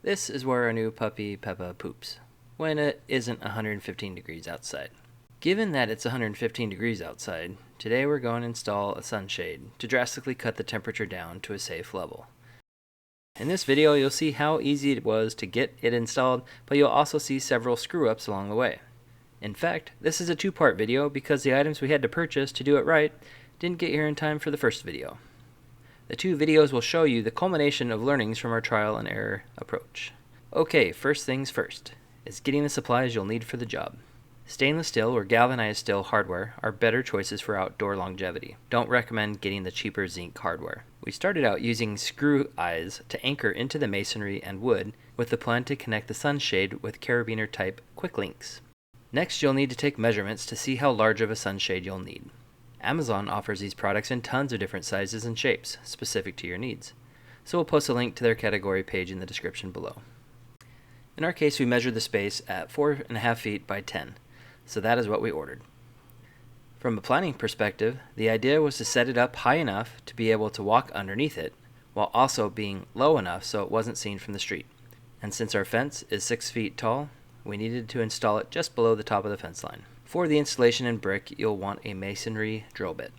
This is where our new puppy Peppa poops, when it isn't 115 degrees outside. Given that it's 115 degrees outside, today we're going to install a sunshade to drastically cut the temperature down to a safe level. In this video, you'll see how easy it was to get it installed, but you'll also see several screw-ups along the way. In fact, this is a two-part video because the items we had to purchase to do it right didn't get here in time for the first video. The two videos will show you the culmination of learnings from our trial and error approach. Okay, first things first, is getting the supplies you'll need for the job. Stainless steel or galvanized steel hardware are better choices for outdoor longevity. Don't recommend getting the cheaper zinc hardware. We started out using screw eyes to anchor into the masonry and wood with the plan to connect the sunshade with carabiner type quick links. Next, you'll need to take measurements to see how large of a sunshade you'll need. Amazon offers these products in tons of different sizes and shapes, specific to your needs. So we'll post a link to their category page in the description below. In our case, we measured the space at 4.5 feet by 10. So that is what we ordered. From a planning perspective, the idea was to set it up high enough to be able to walk underneath it, while also being low enough so it wasn't seen from the street. And since our fence is 6 feet tall, we needed to install it just below the top of the fence line. For the installation in brick, you'll want a masonry drill bit.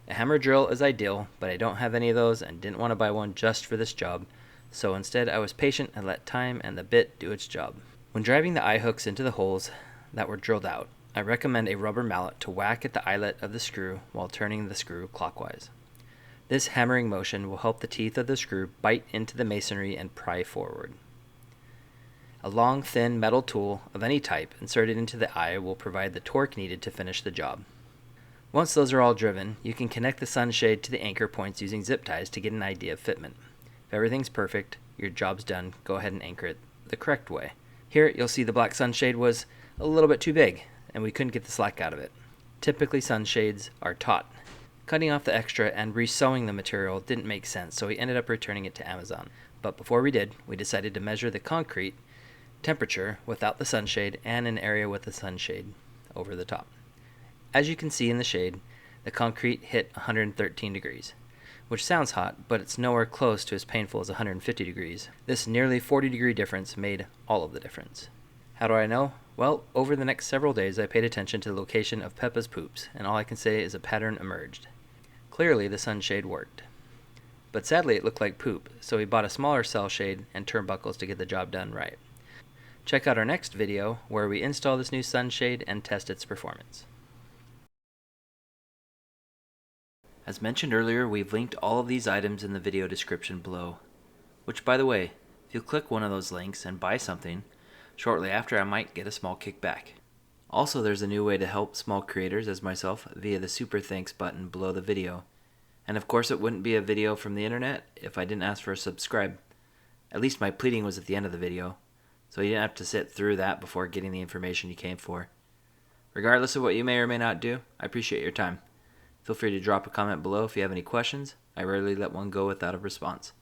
A hammer drill is ideal, but I don't have any of those and didn't want to buy one just for this job, so instead I was patient and let time and the bit do its job. When driving the eye hooks into the holes that were drilled out, I recommend a rubber mallet to whack at the eyelet of the screw while turning the screw clockwise. This hammering motion will help the teeth of the screw bite into the masonry and pry forward. A long, thin metal tool of any type inserted into the eye will provide the torque needed to finish the job. Once those are all driven, you can connect the sunshade to the anchor points using zip ties to get an idea of fitment. If everything's perfect, your job's done, go ahead and anchor it the correct way. Here, you'll see the black sunshade was a little bit too big, and we couldn't get the slack out of it. Typically, sunshades are taut. Cutting off the extra and resewing the material didn't make sense, so we ended up returning it to Amazon. But before we did, we decided to measure the concrete temperature without the sunshade and an area with the sunshade over the top. As you can see in the shade, the concrete hit 113 degrees, which sounds hot, but it's nowhere close to as painful as 150 degrees. This nearly 40-degree difference made all of the difference. How do I know? Well, over the next several days I paid attention to the location of Peppa's poops, and all I can say is a pattern emerged. Clearly the sunshade worked. But sadly it looked like poop, so we bought a smaller cell shade and turnbuckles to get the job done right. Check out our next video where we install this new sunshade and test its performance. As mentioned earlier, we've linked all of these items in the video description below. Which, by the way, if you click one of those links and buy something, shortly after I might get a small kickback. Also, there's a new way to help small creators as myself via the Super Thanks button below the video. And of course it wouldn't be a video from the internet if I didn't ask for a subscribe. At least my pleading was at the end of the video, so you didn't have to sit through that before getting the information you came for. Regardless of what you may or may not do, I appreciate your time. Feel free to drop a comment below if you have any questions. I rarely let one go without a response.